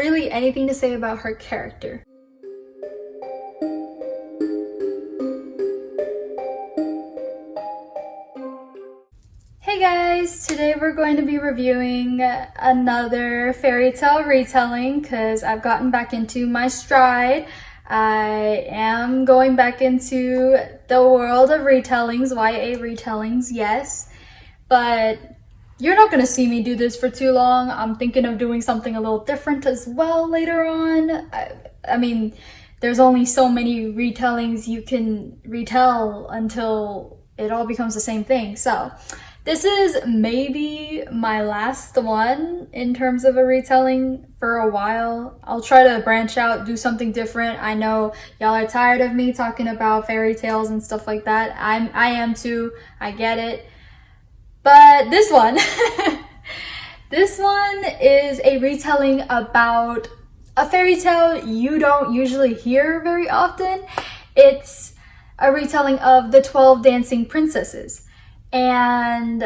really anything to say about her character. Hey guys, today we're going to be reviewing another fairy tale retelling because I've gotten back into my stride. I am going back into the world of retellings, YA retellings, yes, but you're not going to see me do this for too long. I'm thinking of doing something a little different as well later on. I mean, there's only so many retellings you can retell until it all becomes the same thing. So this is maybe my last one in terms of a retelling for a while. I'll try to branch out, do something different. I know y'all are tired of me talking about fairy tales and stuff like that. I am too, I get it. But this one, this one is a retelling about a fairy tale you don't usually hear very often. It's a retelling of the 12 Dancing Princesses. And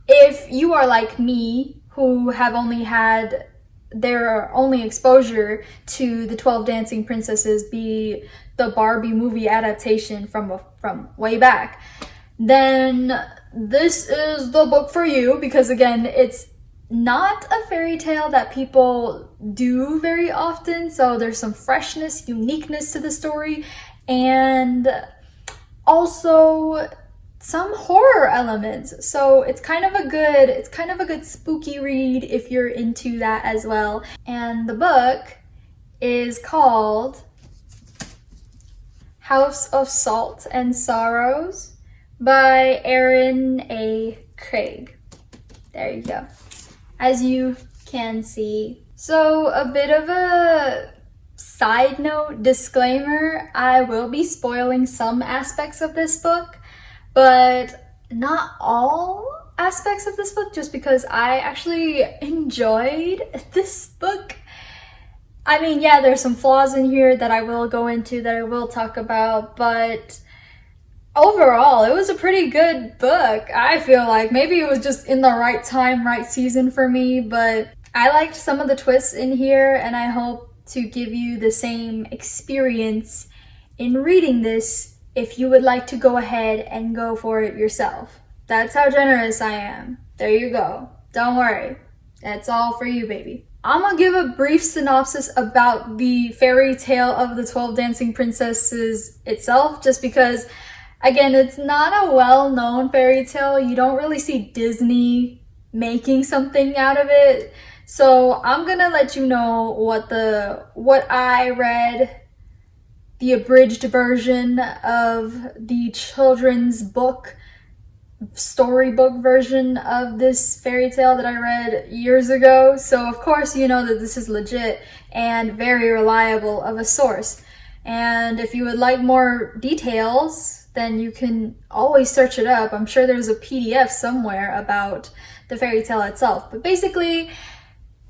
if you are like me, who have only had their only exposure to the 12 Dancing Princesses be the Barbie movie adaptation from way back, then this is the book for you, because again, it's not a fairy tale that people do very often, so there's some freshness, uniqueness to the story, and also some horror elements. So it's kind of a good spooky read if you're into that as well. And the book is called House of Salt and Sorrows by Erin A. There you go. As you can see. So a bit of a side note disclaimer, I will be spoiling some aspects of this book, but not all aspects of this book, just because I actually enjoyed this book. I mean, yeah, there's some flaws in here that I will go into, that I will talk about, but overall, it was a pretty good book. I feel like maybe it was just in the right time, right season for me, but I liked some of the twists in here, and I hope to give you the same experience in reading this if you would like to go ahead and go for it yourself. That's how generous I am. There you go. Don't worry. That's all for you, baby. I'm gonna give a brief synopsis about the fairy tale of the 12 Dancing Princesses itself, just because, again, it's not a well-known fairy tale. You don't really see Disney making something out of it. So I'm gonna let you know what I read, the abridged version of the children's book, storybook version of this fairy tale that I read years ago. So of course you know that this is legit and very reliable of a source. And if you would like more details, then you can always search it up. I'm sure there's a PDF somewhere about the fairy tale itself. But basically,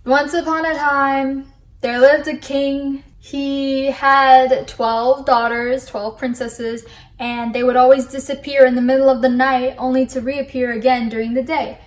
once upon a time, there lived a king. He had 12 daughters, 12 princesses, and they would always disappear in the middle of the night only to reappear again during the day.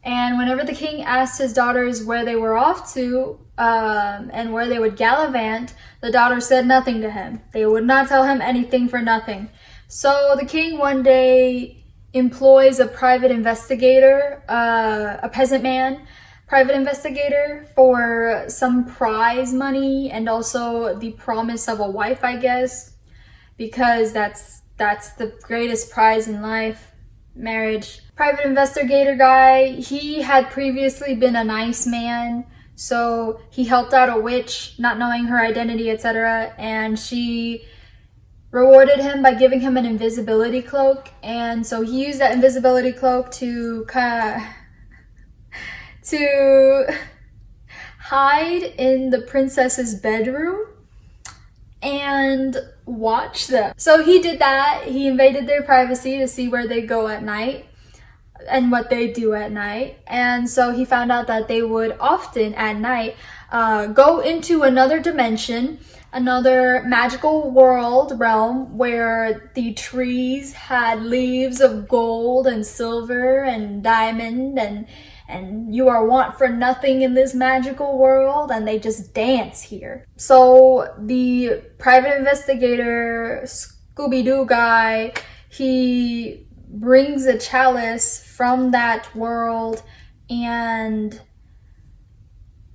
And whenever the king asked his daughters where they were off to and where they would gallivant, the daughters said nothing to him. They would not tell him anything for nothing. So the king one day employs a private investigator, a peasant man, private investigator, for some prize money and also the promise of a wife, I guess, because that's the greatest prize in life, marriage. Private investigator guy, he had previously been a nice man, so he helped out a witch, not knowing her identity, etc., and she rewarded him by giving him an invisibility cloak. And so he used that invisibility cloak to hide in the princess's bedroom and watch them. So he did that. He invaded their privacy to see where they go at night and what they do at night. And so he found out that they would often at night go into another dimension, another magical realm where the trees had leaves of gold and silver and diamond, and and you are want for nothing in this magical world, and they just dance here. So the private investigator, Scooby-Doo guy, he brings a chalice from that world and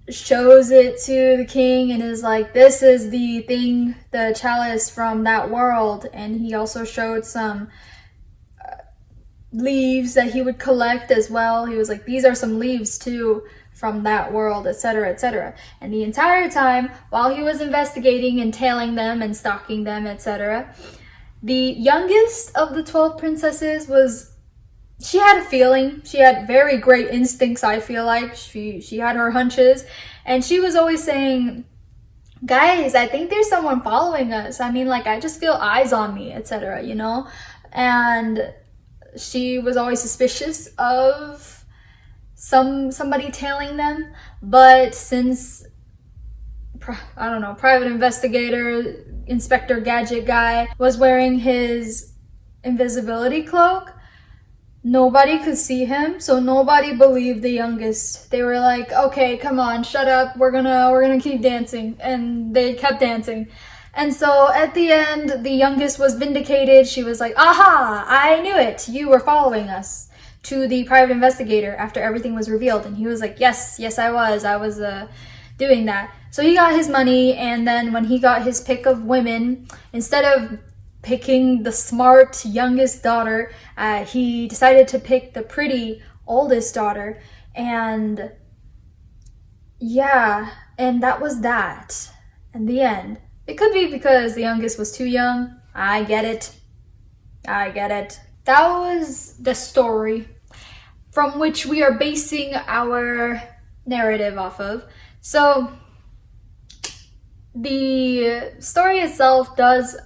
shows it to the king and is like, this is the thing, the chalice from that world. And he also showed some leaves that he would collect as well. He was like, these are some leaves too from that world, etc., etc. And the entire time while he was investigating and tailing them and stalking them, etc., the youngest of the 12 princesses she had a feeling. She had very great instincts, I feel like. She had her hunches, and she was always saying, guys, I think there's someone following us. I mean, like, I just feel eyes on me, etc., you know? And she was always suspicious of somebody tailing them. But since, I don't know, private investigator, Inspector Gadget guy was wearing his invisibility cloak, nobody could see him, so nobody believed the youngest. They were like, okay, come on, shut up, we're gonna keep dancing. And they kept dancing. And so at the end, the youngest was vindicated. She was like, aha, I knew it, you were following us, to the private investigator after everything was revealed. And he was like, yes, I was doing that. So he got his money, and then when he got his pick of women, instead of picking the smart youngest daughter, he decided to pick the pretty oldest daughter. And yeah, and that was that. In the end, it could be because the youngest was too young. I get it. That was the story from which we are basing our narrative off of. So the story itself does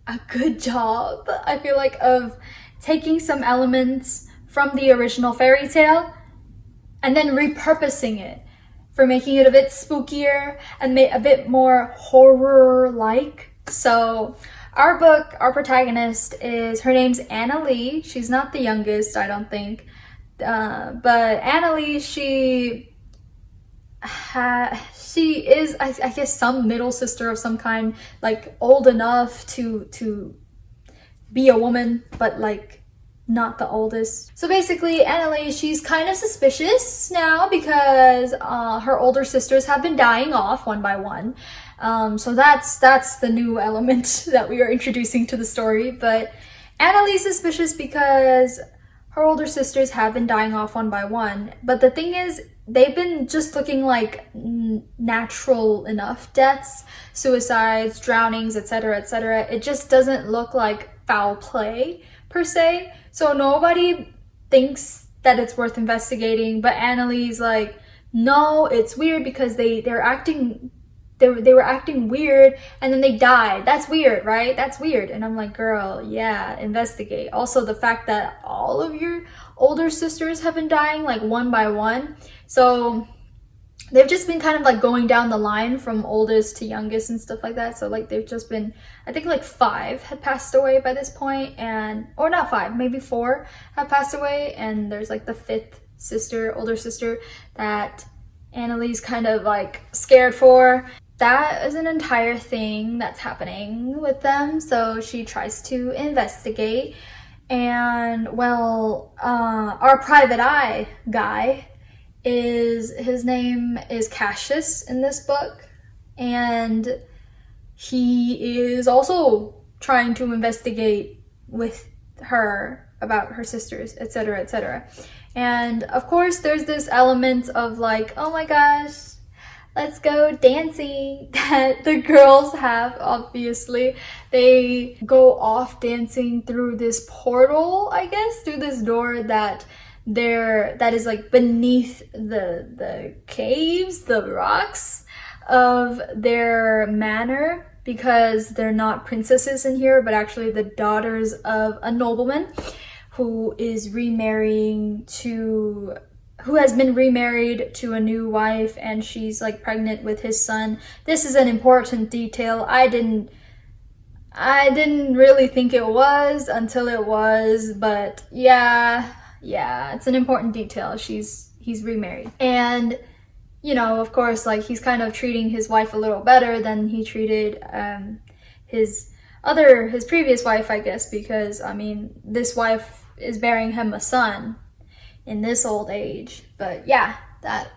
a good job, I feel like, of taking some elements from the original fairy tale and then repurposing it for making it a bit spookier and a bit more horror-like. So our protagonist her name's Annaleigh. She's not the youngest, I don't think. But Annaleigh, she is, I guess, some middle sister of some kind, like old enough to be a woman, but like not the oldest. So basically, Annaleigh, she's kind of suspicious now because her older sisters have been dying off one by one. So that's the new element that we are introducing to the story. But Annaleig's suspicious because her older sisters have been dying off one by one. But the thing is, they've been just looking like natural enough deaths, suicides, drownings, etc., etc. It just doesn't look like foul play per se. So nobody thinks that it's worth investigating. But Annaleig's like, no, it's weird because they were acting weird and then they died. That's weird, right? That's weird. And I'm like, girl, yeah, investigate. Also, the fact that all of your older sisters have been dying like one by one. So they've just been kind of like going down the line from oldest to youngest and stuff like that. So like they've just been, I think like 5 had passed away by this point, or not 5, maybe 4 have passed away. And there's like the 5th sister, older sister, that Annaleig's kind of like scared for. That is an entire thing that's happening with them. So she tries to investigate. And well, our private eye guy, his name is Cassius in this book, and he is also trying to investigate with her about her sisters, etc., etc. And of course there's this element of like, oh my gosh, let's go dancing that the girls have. Obviously they go off dancing through this portal, I guess, through this door that is like beneath the caves, the rocks of their manor, because they're not princesses in here, but actually the daughters of a nobleman who has been remarried to a new wife, and she's like pregnant with his son. This is an important detail. I didn't really think it was until it was, but yeah, it's an important detail. She's he's remarried. And, you know, of course, like, he's kind of treating his wife a little better than he treated his previous wife, I guess, because, I mean, this wife is bearing him a son in this old age. But yeah,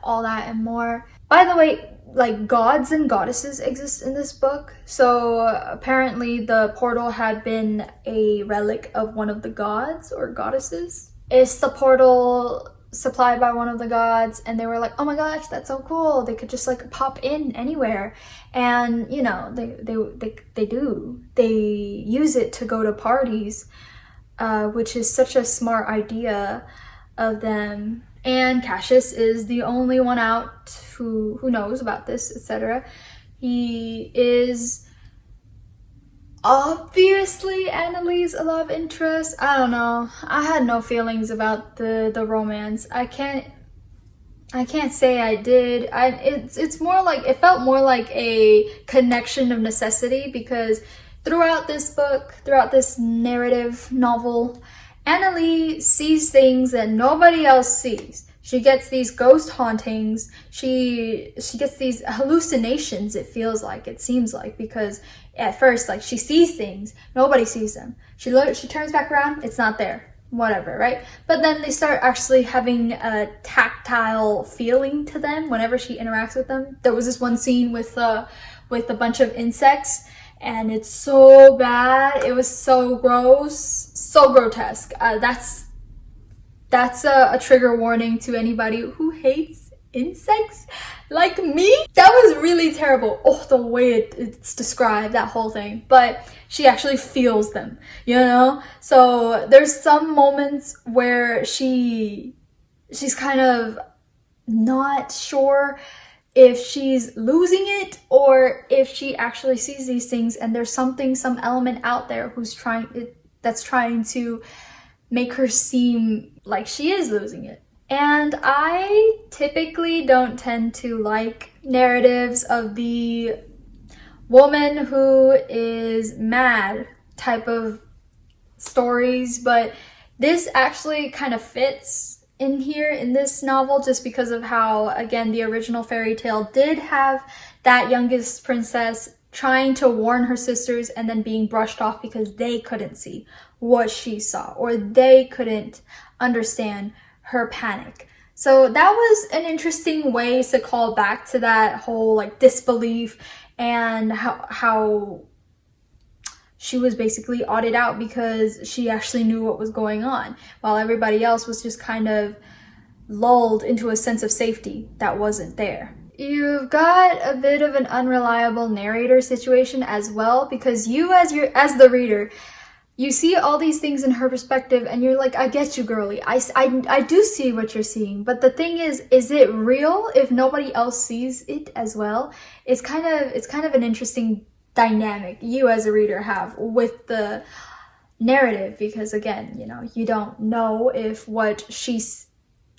all that and more. By the way, like, gods and goddesses exist in this book. So apparently the portal had been a relic of one of the gods or goddesses. It's the portal supplied by one of the gods, and they were like, oh my gosh, that's so cool. They could just like pop in anywhere. And you know, they use it to go to parties, which is such a smart idea of them. And Cassius is the only one out who knows about this, etc. He is obviously Annaleigh's love interest. I don't know. I had no feelings about the romance. I can't say I did. It's more like, it felt more like a connection of necessity, because throughout this book, throughout this narrative novel, Annaleigh sees things that nobody else sees. She gets these ghost hauntings. She gets these hallucinations, it seems like, because at first, like, she sees things, nobody sees them. She turns back around, it's not there. Whatever, right? But then they start actually having a tactile feeling to them whenever she interacts with them. There was this one scene with a bunch of insects, and it's so bad. It was so gross, so grotesque. That's a trigger warning to anybody who hates insects like me. That was really terrible. Oh, the way it's described, that whole thing. But she actually feels them, you know? So there's some moments where she's kind of not sure if she's losing it or if she actually sees these things, and there's some element out there that's trying to make her seem like she is losing it. And I typically don't tend to like narratives of the woman who is mad type of stories, but this actually kind of fits in here in this novel, just because of how, again, the original fairy tale did have that youngest princess trying to warn her sisters and then being brushed off because they couldn't see what she saw, or they couldn't understand her panic. So that was an interesting way to call back to that whole like disbelief, and how she was basically odded out because she actually knew what was going on, while everybody else was just kind of lulled into a sense of safety that wasn't there. You've got a bit of an unreliable narrator situation as well, because you as the reader, you see all these things in her perspective and you're like, I get you, girly. I do see what you're seeing. But the thing is it real if nobody else sees it as well? It's kind of an interesting dynamic you as a reader have with the narrative, because again, you know, you don't know if what she's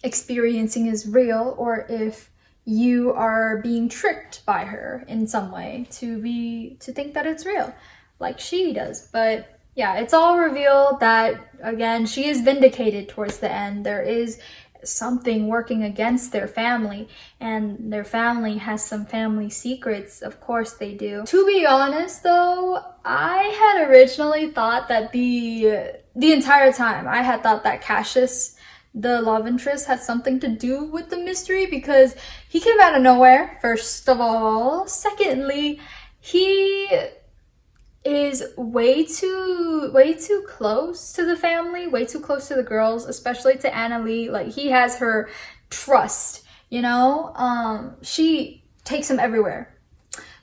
experiencing is real or if you are being tricked by her in some way to think that it's real, like she does. But yeah, it's all revealed that, again, she is vindicated towards the end. There is something working against their family, and their family has some family secrets. Of course they do. To be honest though, I had originally thought that the entire time, I had thought that Cassius, the love interest, had something to do with the mystery, because he came out of nowhere, first of all. Secondly, he is way too close to the family, way too close to the girls, especially to Annaleigh. Like, he has her trust, you know? She takes him everywhere.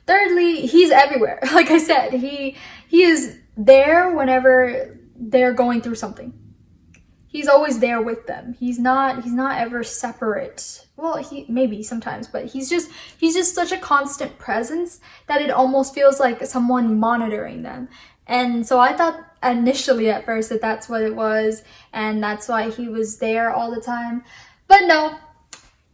Thirdly, he's everywhere. Like I said, he is there whenever they're going through something. He's always there with them. He's not ever separate. Well, he maybe sometimes, but he's just such a constant presence that it almost feels like someone monitoring them. And so I thought initially at first that that's what it was, and that's why he was there all the time. But no,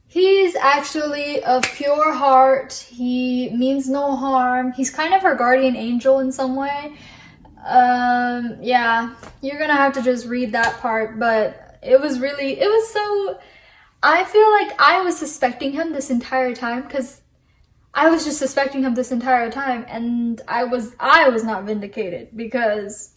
he's actually of pure heart. He means no harm. He's kind of her guardian angel in some way. Yeah, you're gonna have to just read that part, but it was I feel like I was suspecting him this entire time, because I was just suspecting him this entire time, and I was not vindicated, because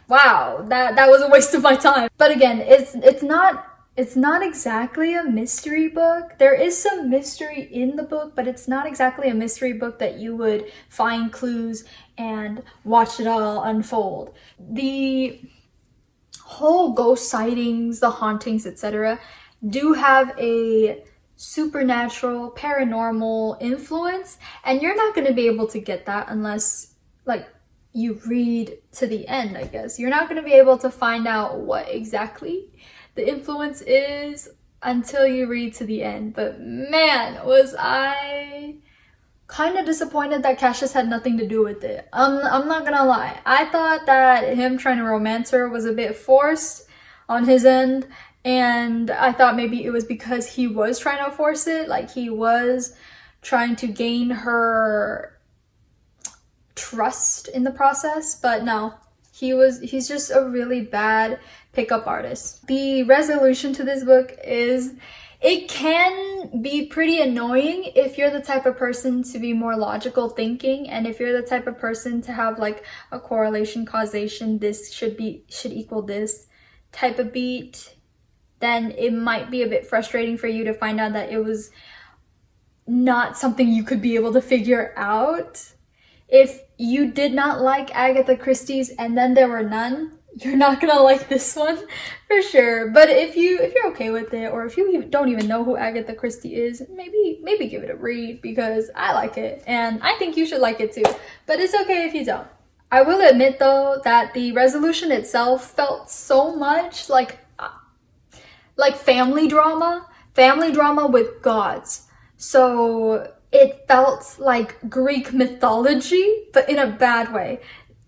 wow, that was a waste of my time. But again, it's not exactly a mystery book. There is some mystery in the book, but it's not exactly a mystery book that you would find clues and watch it all unfold. The whole ghost sightings, the hauntings, etc., do have a supernatural, paranormal influence, and you're not going to be able to get that unless, like, you read to the end, I guess. You're not going to be able to find out what exactly the influence is until you read to the end. But man, was I kind of disappointed that Cassius had nothing to do with it. I'm not gonna lie. I thought that him trying to romance her was a bit forced on his end, and I thought maybe it was because he was trying to force it, like he was trying to gain her trust in the process. But no, he's just a really bad pickup artist. The resolution to this book is, it can be pretty annoying if you're the type of person to be more logical thinking, and if you're the type of person to have like a correlation, causation, this should equal this type of beat, then it might be a bit frustrating for you to find out that it was not something you could be able to figure out. If you did not like Agatha Christie's and then there were none, you're not gonna like this one for sure. But if you're okay with it, or if you don't even know who Agatha Christie is, maybe give it a read, because I like it and I think you should like it too. But it's okay if you don't. I will admit though that the resolution itself felt so much like family drama with gods. So it felt like Greek mythology, but in a bad way.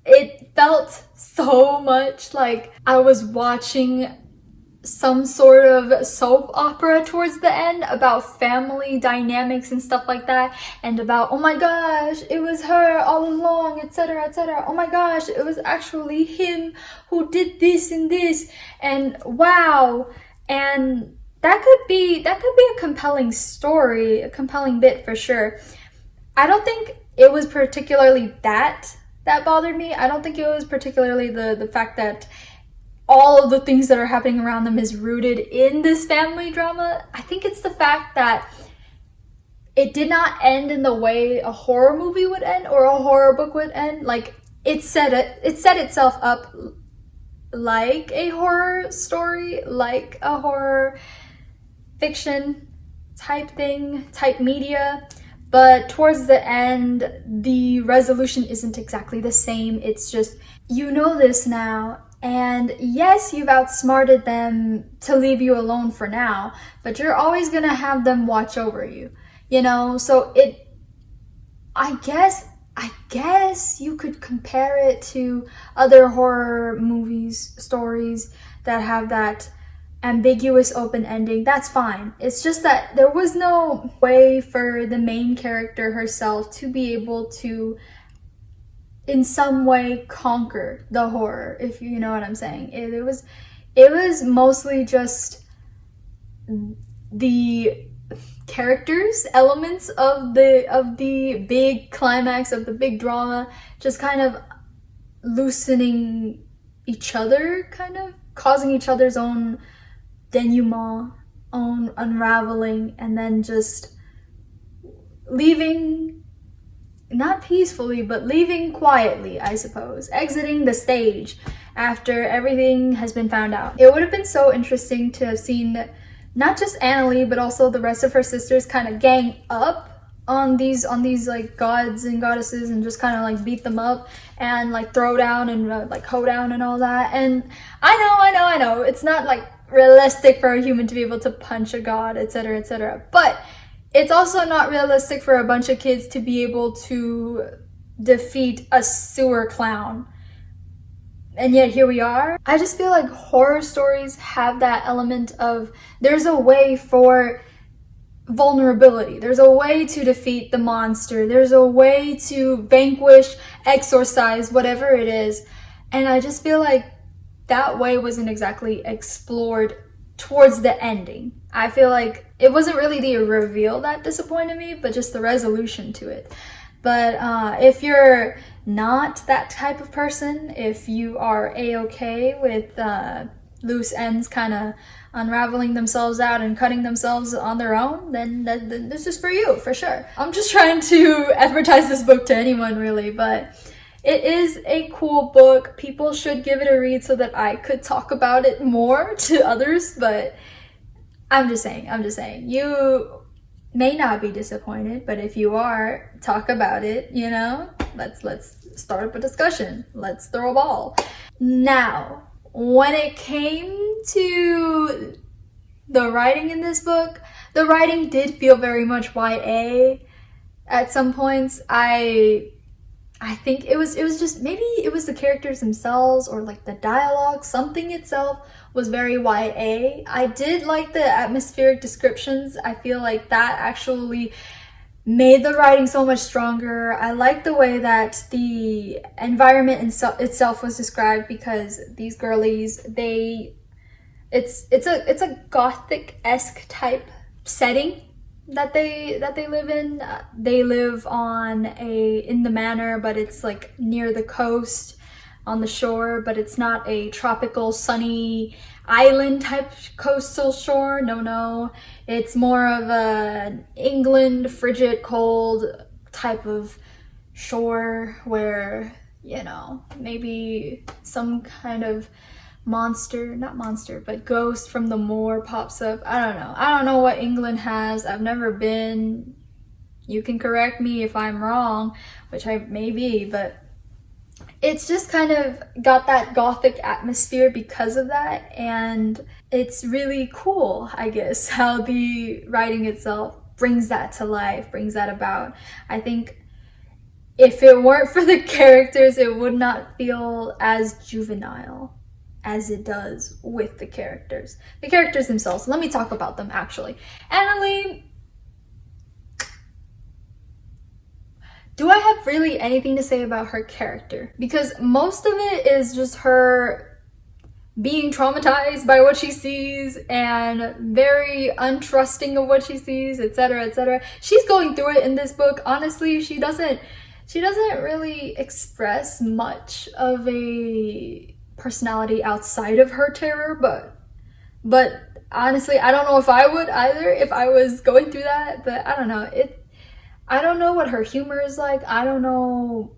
It felt so much like I was watching some sort of soap opera towards the end about family dynamics and stuff like that, and about, oh my gosh, it was her all along, etc., etc. Oh my gosh, it was actually him who did this and this, and wow. And that could be a compelling story, a compelling bit for sure. I don't think it was particularly that bothered me. I don't think it was particularly the fact that all of the things that are happening around them is rooted in this family drama. I think it's the fact that it did not end in the way a horror movie would end or a horror book would end. Like, it set itself up like a horror story, like a horror fiction type media. But towards the end, the resolution isn't exactly the same. It's just, you know this now, and yes, you've outsmarted them to leave you alone for now, but you're always gonna have them watch over you, you know? So I guess you could compare it to other horror movies, stories that have that ambiguous open ending. That's fine. It's just that there was no way for the main character herself to be able to in some way conquer the horror, if you know what I'm saying. It was mostly just the characters, elements of the big climax, of the big drama, just kind of loosening each other, kind of causing each other's own denouement, own unraveling, and then just leaving, not peacefully, but leaving quietly, I suppose. Exiting the stage after everything has been found out. It would have been so interesting to have seen not just Annaleigh, but also the rest of her sisters kind of gang up on these like gods and goddesses, and just kind of like beat them up and like throw down and like hoe down and all that. And I know it's not like realistic for a human to be able to punch a god, etc., etc., but it's also not realistic for a bunch of kids to be able to defeat a sewer clown. And yet here we are. I just feel like horror stories have that element of, there's a way for vulnerability, there's a way to defeat the monster, there's a way to vanquish, exorcise, whatever it is. And I just feel like that way wasn't exactly explored towards the ending. I feel like it wasn't really the reveal that disappointed me, but just the resolution to it. But if you're not that type of person, if you are a-okay with loose ends kind of unraveling themselves out and cutting themselves on their own, then this is for you, for sure. I'm just trying to advertise this book to anyone, really, but it is a cool book. People should give it a read so that I could talk about it more to others, but I'm just saying, you may not be disappointed, but if you are, talk about it, you know? Let's start up a discussion. Let's throw a ball. Now, when it came to the writing in this book, the writing did feel very much YA at some points. I think it was just, maybe it was the characters themselves or like the dialogue, something itself was very YA. I did like the atmospheric descriptions. I feel like that actually made the writing so much stronger. I like the way that the environment itself was described, because these girlies, it's a Gothic-esque type setting that they live in. They live in the manor, but it's like near the coast, on the shore, but it's not a tropical sunny island type coastal shore. No, it's more of an England frigid cold type of shore where, you know, maybe some kind of not monster, but ghost from the moor pops up. I don't know what England has. I've never been. You can correct me if I'm wrong, which I may be, but it's just kind of got that Gothic atmosphere because of that, and it's really cool, I guess, how the writing itself brings that to life, brings that about. I think if it weren't for the characters, it would not feel as juvenile as it does with the characters. The characters themselves, let me talk about them actually. Annaleigh, do I have really anything to say about her character? Because most of it is just her being traumatized by what she sees and very untrusting of what she sees, etc., etc. She's going through it in this book. Honestly, she doesn't really express much of a personality outside of her terror, but honestly, I don't know if I would either if I was going through that. But I don't know, I don't know what her humor is like. I don't know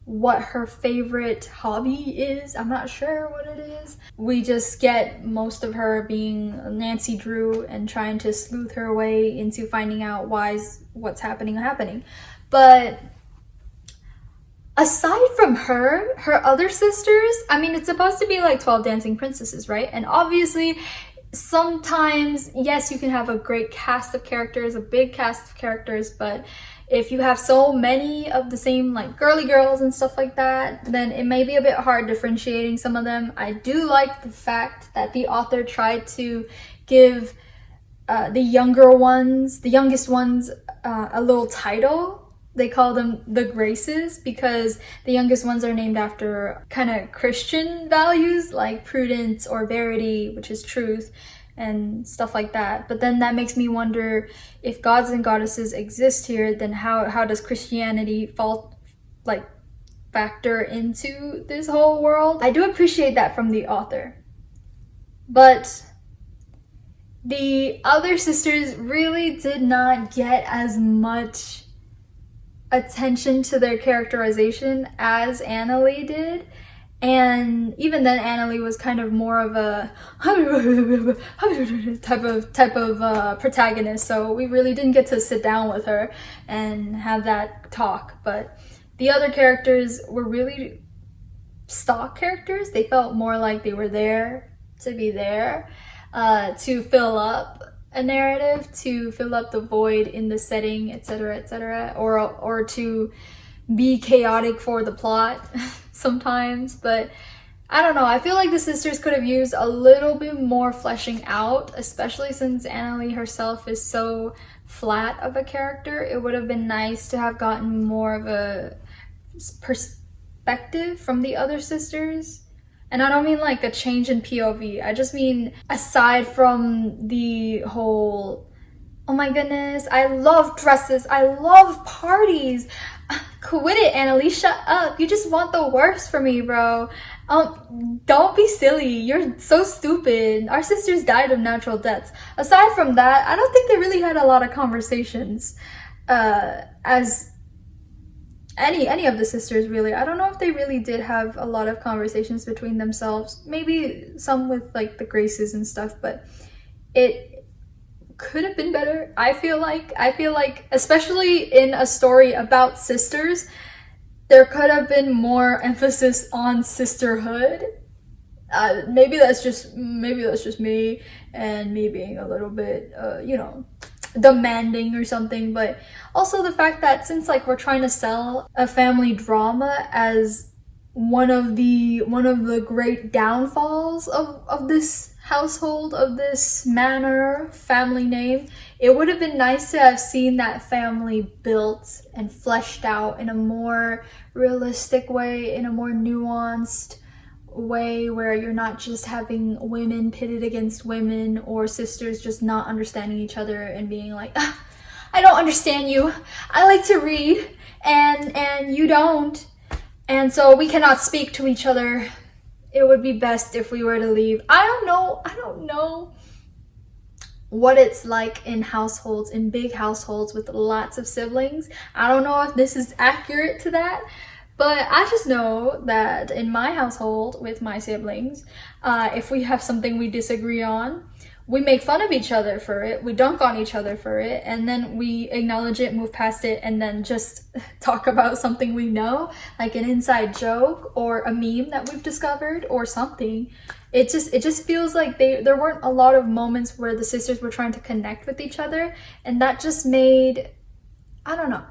what her favorite hobby is. I'm not sure what it is. We just get most of her being Nancy Drew and trying to sleuth her way into finding out what's happening. But aside from her other sisters, I mean, it's supposed to be like 12 dancing princesses, right? And obviously sometimes, yes, you can have a great cast of characters, a big cast of characters, but if you have so many of the same like girly girls and stuff like that, then it may be a bit hard differentiating some of them. I do like the fact that the author tried to give the youngest ones, a little title. They call them the Graces because the youngest ones are named after kind of Christian values like prudence or verity, which is truth, and stuff like that. But then that makes me wonder, if gods and goddesses exist here, then how does Christianity factor into this whole world? I do appreciate that from the author. But the other sisters really did not get as much attention to their characterization as Annaleigh did, and even then Annaleigh was kind of more of a type of protagonist, so we really didn't get to sit down with her and have that talk. But the other characters were really stock characters. They felt more like they were there to be there, to fill up a narrative, to fill up the void in the setting, etc., or to be chaotic for the plot sometimes. But I don't know, I feel like the sisters could have used a little bit more fleshing out, especially since Annaleigh herself is so flat of a character. It would have been nice to have gotten more of a perspective from the other sisters And I don't mean like a change in POV. I just mean aside from the whole, oh my goodness, I love dresses, I love parties. Quit it, Annaleigh, shut up. You just want the worst for me, bro. Don't be silly. You're so stupid. Our sisters died of natural deaths. Aside from that, I don't think they really had a lot of conversations as any of the sisters, really. I don't know if they really did have a lot of conversations between themselves. Maybe some with like the Graces and stuff, but it could have been better. I feel like especially in a story about sisters, there could have been more emphasis on sisterhood. Maybe that's just me and me being a little bit you know, demanding or something. But also the fact that since like we're trying to sell a family drama as one of the great downfalls of this household, of this manor family name, it would have been nice to have seen that family built and fleshed out in a more realistic way, in a more nuanced way, where you're not just having women pitted against women, or sisters just not understanding each other and being like, ah, I don't understand you. I like to read and you don't. And so we cannot speak to each other. It would be best if we were to leave. I don't know what it's like in households, in big households with lots of siblings. I don't know if this is accurate to that, but I just know that in my household with my siblings, if we have something we disagree on, we make fun of each other for it, we dunk on each other for it, and then we acknowledge it, move past it, and then just talk about something we know, like an inside joke or a meme that we've discovered or something. It just feels like there weren't a lot of moments where the sisters were trying to connect with each other, and that just made, I don't know,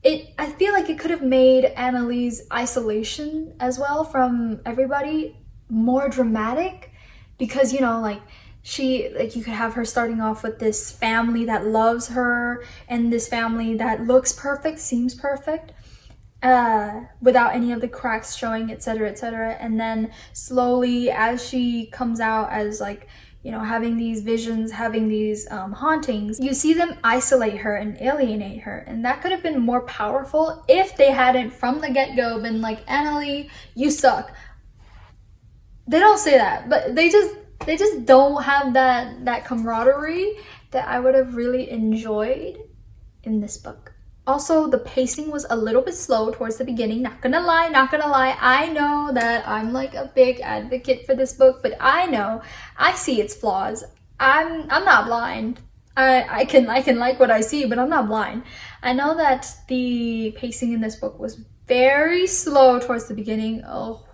I feel like it could have made Annaleigh's isolation as well from everybody more dramatic, because, you know, like you could have her starting off with this family that loves her and this family that looks perfect, seems perfect, without any of the cracks showing, etc., etc. And then slowly, as she comes out as, like, you know, having these visions, having these hauntings, you see them isolate her and alienate her. And that could have been more powerful if they hadn't from the get-go been like, Annaleigh, you suck. They don't say that, but they just don't have that camaraderie that I would have really enjoyed in this book. Also, the pacing was a little bit slow towards the beginning, not gonna lie. I know that I'm like a big advocate for this book, but I see its flaws. I'm not blind. I can like what I see, but I'm not blind. I know that the pacing in this book was very slow towards the beginning. Oh,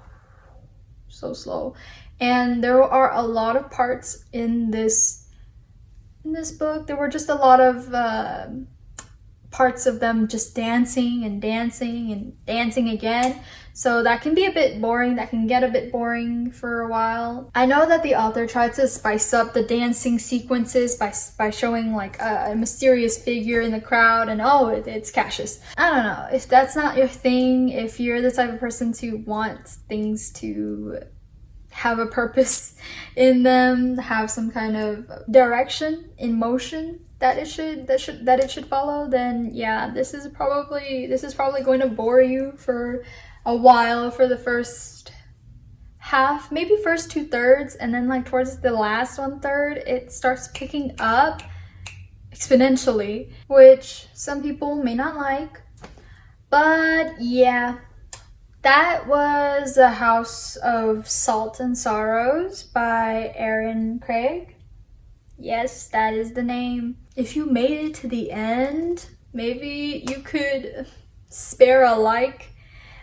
so slow. And there are a lot of parts in this book. There were just a lot of parts of them just dancing and dancing and dancing again. So that can be a bit boring. That can get a bit boring for a while. I know that the author tried to spice up the dancing sequences by showing like a mysterious figure in the crowd, and oh, it's Cassius. I don't know. If that's not your thing, if you're the type of person to want things to have a purpose in them, have some kind of direction in motion that it should follow, then yeah, this is probably going to bore you for a while, for the first half, maybe first 2/3, and then like towards the last 1/3 it starts picking up exponentially, which some people may not like. But yeah, that was The House of Salt and Sorrows by Erin A. Yes, that is the name. If you made it to the end, maybe you could spare a like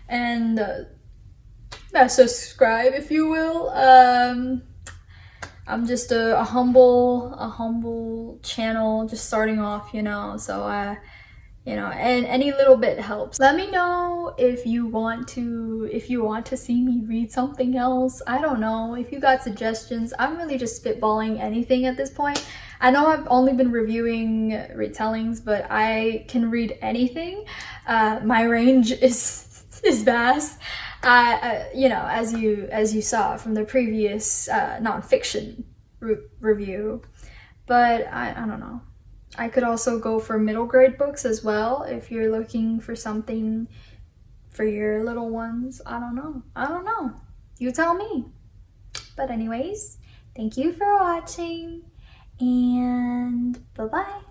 and subscribe, if you will. I'm just a humble channel, just starting off, you know, so you know, and any little bit helps. Let me know if you want to see me read something else. I don't know, if you got suggestions. I'm really just spitballing anything at this point. I know I've only been reviewing retellings, but I can read anything. My range is vast. you know, as you saw from the previous nonfiction review. But I don't know. I could also go for middle grade books as well if you're looking for something for your little ones. I don't know. You tell me. But anyways, thank you for watching, and bye-bye.